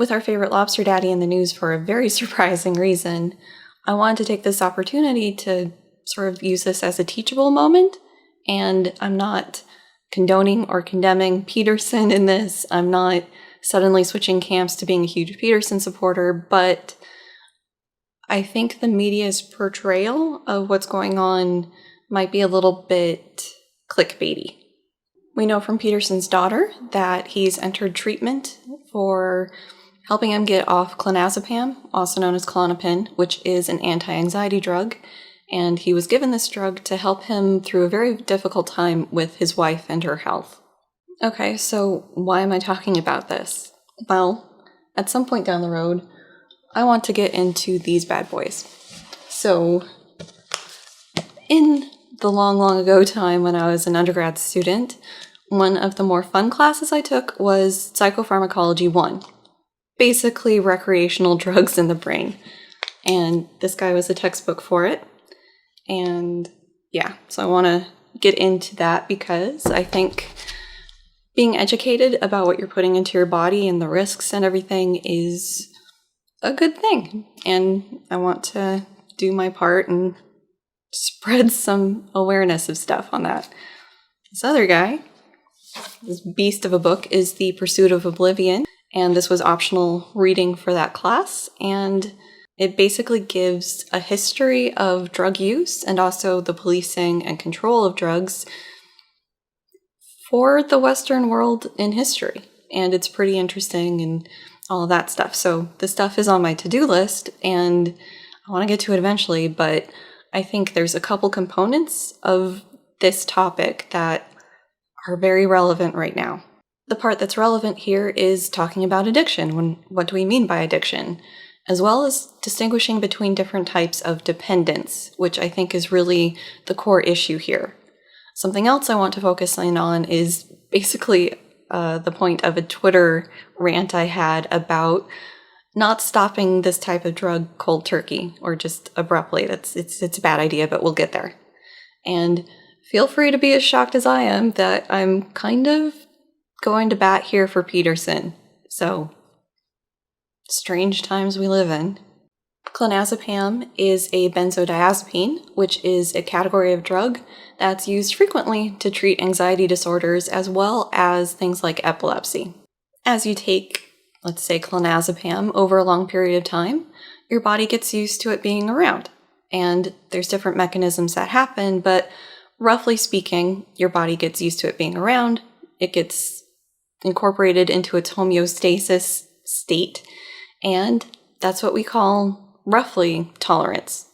With our favorite lobster daddy in the news for a very surprising reason, I wanted to take this opportunity to sort of use this as a teachable moment, and I'm not condoning or condemning Peterson in this. I'm not suddenly switching camps to being a huge Peterson supporter, but I think the media's portrayal of what's going on might be a little bit clickbaity. We know from Peterson's daughter that he's entered treatment for helping him get off clonazepam, also known as Klonopin, which is an anti-anxiety drug, and he was given this drug to help him through a very difficult time with his wife and her health. Okay, so why am I talking about this? Well, at some point down the road, I want to get into these bad boys. So, in the long, long ago time when I was an undergrad student, one of the more fun classes I took was Psychopharmacology 1. Basically recreational drugs in the brain. And this guy was a textbook for it. And yeah, so I want to get into that because I think being educated about what you're putting into your body and the risks and everything is a good thing. And I want to do my part and spread some awareness of stuff on that. This other guy, this beast of a book, is The Pursuit of Oblivion. And this was optional reading for that class, and it basically gives a history of drug use and also the policing and control of drugs for the Western world in history. And it's pretty interesting and all of that stuff. So this stuff is on my to-do list, and I want to get to it eventually, but I think there's a couple components of this topic that are very relevant right now. The part that's relevant here is talking about addiction. What do we mean by addiction? As well as distinguishing between different types of dependence, which I think is really the core issue here. Something else I want to focus in on is basically the point of a Twitter rant I had about not stopping this type of drug cold turkey, or just abruptly. It's a bad idea, but we'll get there. And feel free to be as shocked as I am that I'm kind of going to bat here for Peterson. So, strange times we live in. Clonazepam is a benzodiazepine, which is a category of drug that's used frequently to treat anxiety disorders as well as things like epilepsy. As you take, let's say, clonazepam over a long period of time, your body gets used to it being around. And there's different mechanisms that happen, but roughly speaking, your body gets used to it being around. It gets incorporated into its homeostasis state, and that's what we call roughly tolerance.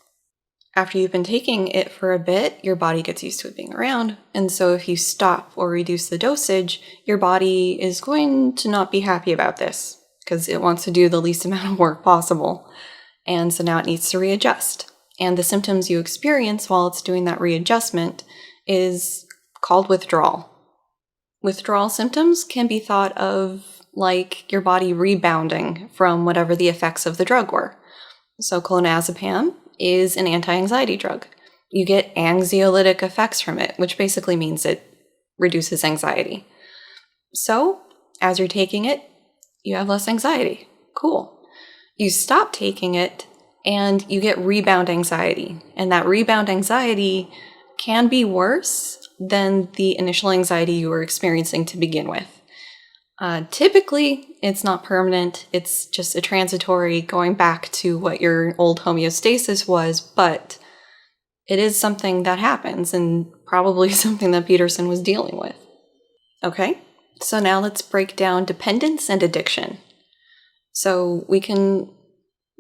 After you've been taking it for a bit, your body gets used to it being around, and so if you stop or reduce the dosage, your body is going to not be happy about this because it wants to do the least amount of work possible, and so now it needs to readjust. And the symptoms you experience while it's doing that readjustment is called withdrawal. Withdrawal symptoms can be thought of like your body rebounding from whatever the effects of the drug were. So clonazepam is an anti-anxiety drug. You get anxiolytic effects from it, which basically means it reduces anxiety. So as you're taking it, you have less anxiety. Cool. You stop taking it and you get rebound anxiety. And that rebound anxiety can be worse than the initial anxiety you were experiencing to begin with. Typically, it's not permanent. It's just a transitory going back to what your old homeostasis was, but it is something that happens and probably something that Peterson was dealing with. Okay, so now let's break down dependence and addiction. So we can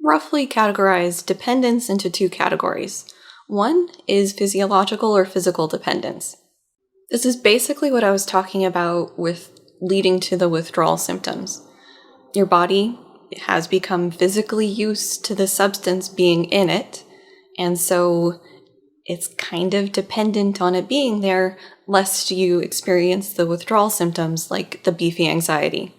roughly categorize dependence into two categories. One is physiological or physical dependence. This is basically what I was talking about with leading to the withdrawal symptoms. Your body has become physically used to the substance being in it, and so it's kind of dependent on it being there, lest you experience the withdrawal symptoms like the beefy anxiety.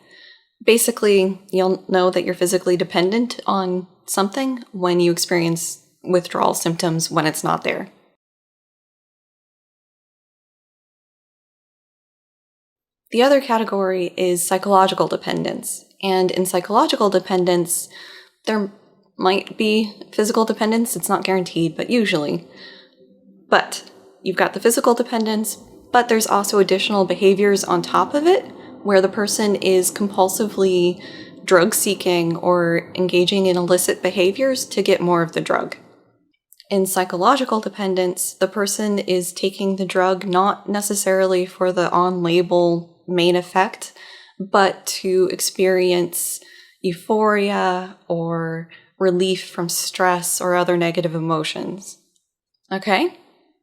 Basically, you'll know that you're physically dependent on something when you experience withdrawal symptoms when it's not there. The other category is psychological dependence, And in psychological dependence, there might be physical dependence. It's not guaranteed, but usually. But you've got the physical dependence, but there's also additional behaviors on top of it where the person is compulsively drug seeking or engaging in illicit behaviors to get more of the drug. In psychological dependence, the person is taking the drug not necessarily for the on-label main effect, but to experience euphoria or relief from stress or other negative emotions. Okay,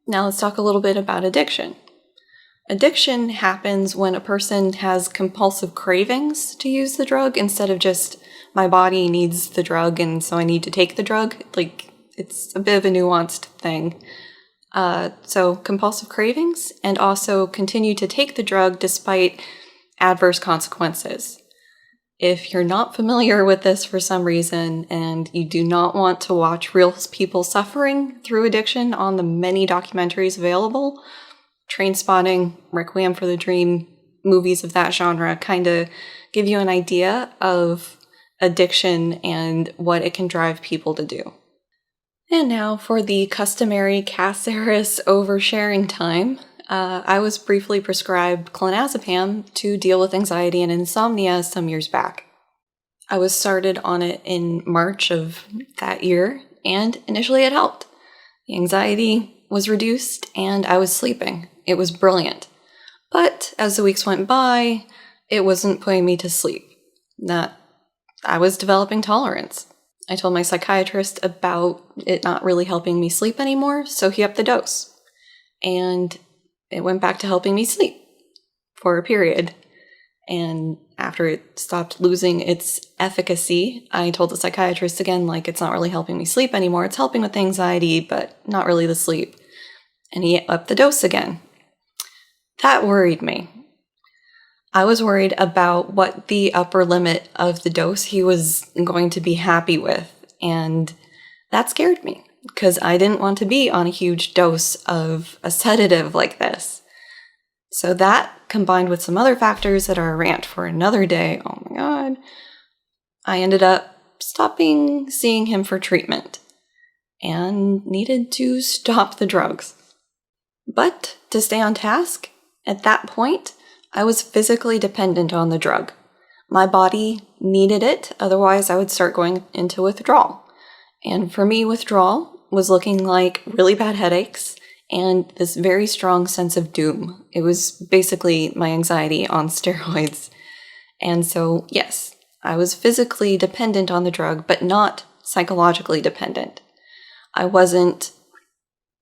now let's talk a little bit about addiction. Addiction happens when a person has compulsive cravings to use the drug instead of just, my body needs the drug and so I need to take the drug. Like, it's a bit of a nuanced thing. So compulsive cravings, and also continue to take the drug despite adverse consequences. If you're not familiar with this for some reason and you do not want to watch real people suffering through addiction on the many documentaries available, Trainspotting, Requiem for the Dream, movies of that genre kind of give you an idea of addiction and what it can drive people to do. And now for the customary Eris oversharing time. I was briefly prescribed clonazepam to deal with anxiety and insomnia some years back. I was started on it in March of that year, and initially it helped. The anxiety was reduced, and I was sleeping. It was brilliant. But as the weeks went by, it wasn't putting me to sleep. I was developing tolerance. I told my psychiatrist about it not really helping me sleep anymore, so he upped the dose. And it went back to helping me sleep for a period. And after it stopped losing its efficacy, I told the psychiatrist again, like, it's not really helping me sleep anymore. It's helping with the anxiety, but not really the sleep. And he upped the dose again. That worried me. I was worried about what the upper limit of the dose he was going to be happy with, and that scared me, because I didn't want to be on a huge dose of a sedative like this. So that, combined with some other factors that are a rant for another day, oh my god, I ended up stopping seeing him for treatment, and needed to stop the drugs. But to stay on task, at that point, I was physically dependent on the drug. My body needed it, otherwise I would start going into withdrawal. And for me, withdrawal was looking like really bad headaches and this very strong sense of doom. It was basically my anxiety on steroids. And so, yes, I was physically dependent on the drug, but not psychologically dependent. I wasn't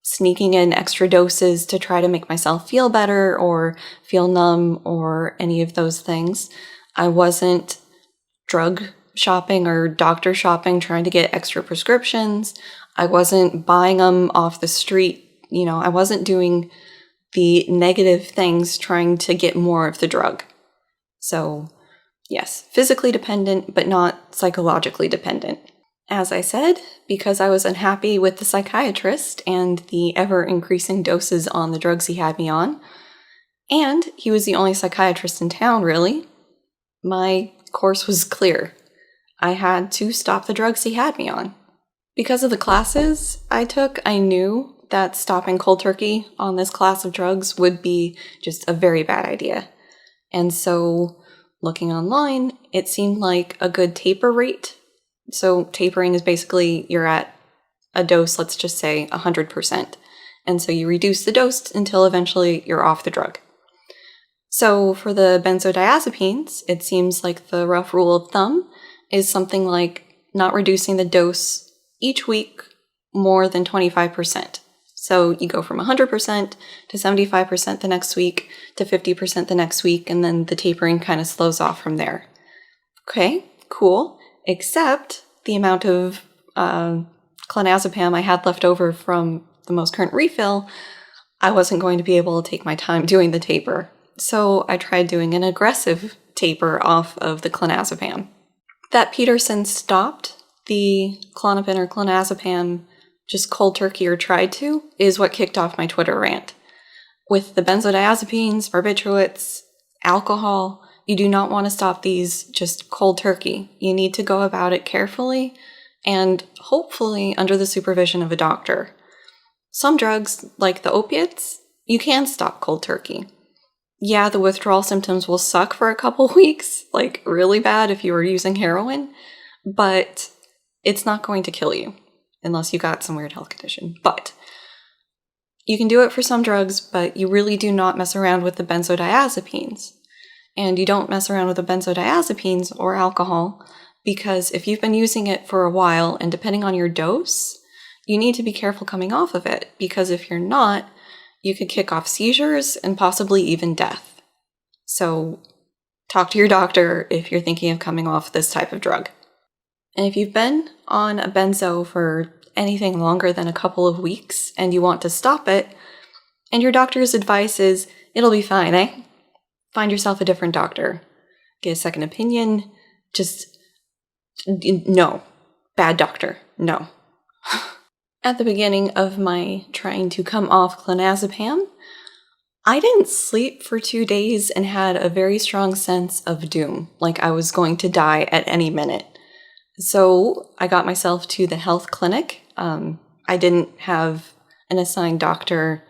sneaking in extra doses to try to make myself feel better or feel numb or any of those things. I wasn't drug shopping or doctor shopping trying to get extra prescriptions. I wasn't buying them off the street. I wasn't doing the negative things trying to get more of the drug. So, yes, physically dependent, but not psychologically dependent. As I said, because I was unhappy with the psychiatrist and the ever-increasing doses on the drugs he had me on, and he was the only psychiatrist in town, really, my course was clear. I had to stop the drugs he had me on. Because of the classes I took, I knew that stopping cold turkey on this class of drugs would be just a very bad idea. And so, looking online, it seemed like a good taper rate. So tapering is basically you're at a dose, let's just say 100%. And so you reduce the dose until eventually you're off the drug. So for the benzodiazepines, it seems like the rough rule of thumb is something like not reducing the dose each week more than 25%. So you go from 100% to 75% the next week to 50% the next week, and then the tapering kind of slows off from there. Okay, cool. Except the amount of clonazepam I had left over from the most current refill, I wasn't going to be able to take my time doing the taper. So I tried doing an aggressive taper off of the clonazepam. That Peterson stopped the Klonopin or clonazepam just cold turkey or tried to is what kicked off my Twitter rant. With the benzodiazepines, barbiturates, alcohol, You do not want to stop these just cold turkey. You need to go about it carefully and hopefully under the supervision of a doctor. Some drugs, like the opiates, you can stop cold turkey. Yeah, the withdrawal symptoms will suck for a couple weeks, like really bad if you were using heroin, but it's not going to kill you unless you got some weird health condition. But you can do it for some drugs, but you really do not mess around with the benzodiazepines. And you don't mess around with the benzodiazepines or alcohol, because if you've been using it for a while and depending on your dose, you need to be careful coming off of it, because if you're not, you could kick off seizures and possibly even death. So talk to your doctor if you're thinking of coming off this type of drug. And if you've been on a benzo for anything longer than a couple of weeks and you want to stop it, and your doctor's advice is, it'll be fine, eh? Find yourself a different doctor. Get a second opinion. No. Bad doctor. No. At the beginning of my trying to come off clonazepam, I didn't sleep for 2 days and had a very strong sense of doom, like I was going to die at any minute. So I got myself to the health clinic. I didn't have an assigned doctor,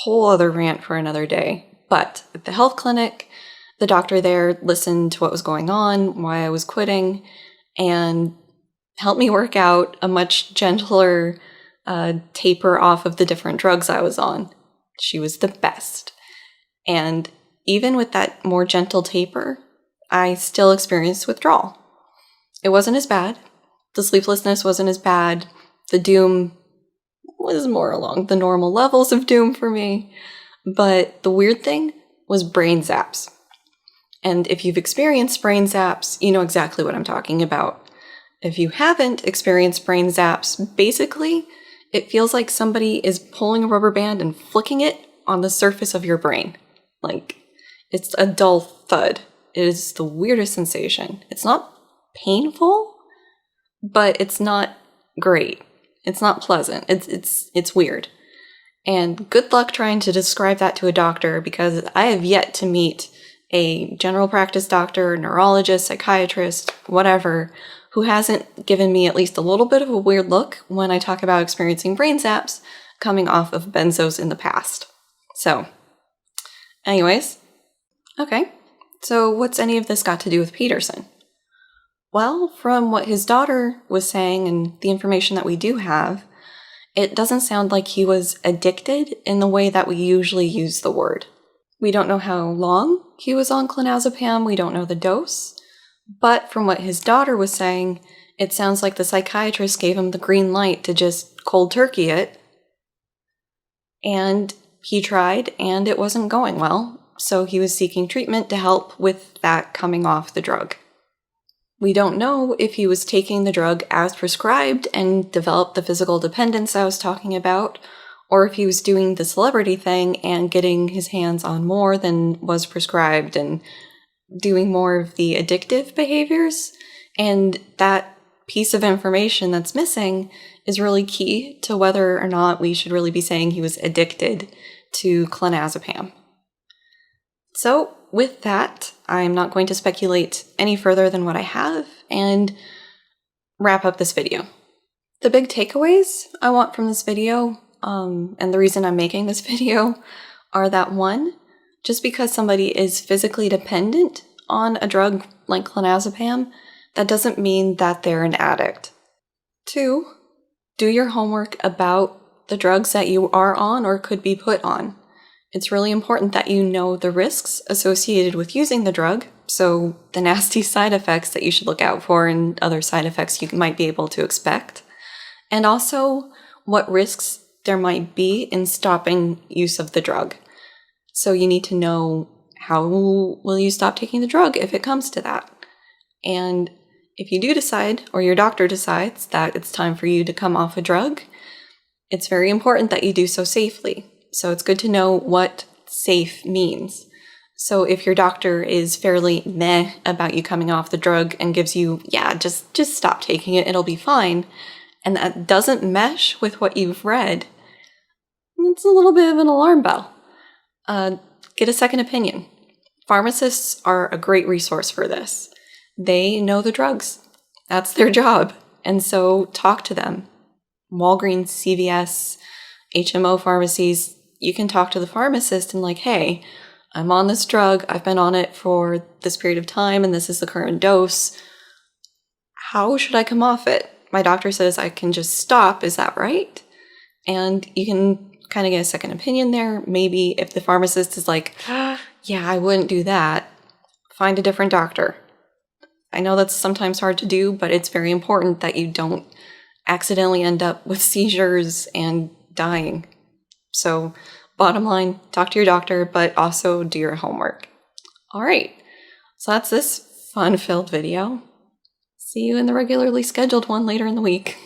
whole other rant for another day. But at the health clinic, the doctor there listened to what was going on, why I was quitting, and helped me work out a much gentler taper off of the different drugs I was on. She was the best. And even with that more gentle taper, I still experienced withdrawal. It wasn't as bad. The sleeplessness wasn't as bad. The doom was more along the normal levels of doom for me. But the weird thing was brain zaps. And if you've experienced brain zaps, you know exactly what I'm talking about. If you haven't experienced brain zaps, basically, it feels like somebody is pulling a rubber band and flicking it on the surface of your brain. Like, it's a dull thud. It is the weirdest sensation. It's not painful, but it's not great. It's not pleasant. It's weird. And good luck trying to describe that to a doctor, because I have yet to meet a general practice doctor, neurologist, psychiatrist, whatever, who hasn't given me at least a little bit of a weird look when I talk about experiencing brain zaps coming off of benzos in the past. So, anyways, okay, so what's any of this got to do with Peterson? Well, from what his daughter was saying and the information that we do have, it doesn't sound like he was addicted in the way that we usually use the word. We don't know how long he was on clonazepam, we don't know the dose, but from what his daughter was saying, it sounds like the psychiatrist gave him the green light to just cold turkey it, and he tried, and it wasn't going well, so he was seeking treatment to help with that coming off the drug. We don't know if he was taking the drug as prescribed and developed the physical dependence I was talking about, or if he was doing the celebrity thing and getting his hands on more than was prescribed and doing more of the addictive behaviors. And that piece of information that's missing is really key to whether or not we should really be saying he was addicted to clonazepam. So with that, I'm not going to speculate any further than what I have and wrap up this video. The big takeaways I want from this video, and the reason I'm making this video, are that 1, just because somebody is physically dependent on a drug like clonazepam, that doesn't mean that they're an addict. 2, do your homework about the drugs that you are on or could be put on. It's really important that you know the risks associated with using the drug, so the nasty side effects that you should look out for and other side effects you might be able to expect, and also what risks there might be in stopping use of the drug. So you need to know, how will you stop taking the drug if it comes to that? And if you do decide, or your doctor decides, that it's time for you to come off a drug, it's very important that you do so safely. So it's good to know what safe means. So if your doctor is fairly meh about you coming off the drug and gives you, just stop taking it, it'll be fine, and that doesn't mesh with what you've read, it's a little bit of an alarm bell. Get a second opinion. Pharmacists are a great resource for this. They know the drugs. That's their job. And so talk to them. Walgreens, CVS, HMO pharmacies, you can talk to the pharmacist and like, hey, I'm on this drug. I've been on it for this period of time and this is the current dose. How should I come off it? My doctor says I can just stop. Is that right? And you can kind of get a second opinion there. Maybe if the pharmacist is like, yeah, I wouldn't do that, find a different doctor. I know that's sometimes hard to do, but it's very important that you don't accidentally end up with seizures and dying. So bottom line, talk to your doctor, but also do your homework. All right, so that's this fun-filled video. See you in the regularly scheduled one later in the week.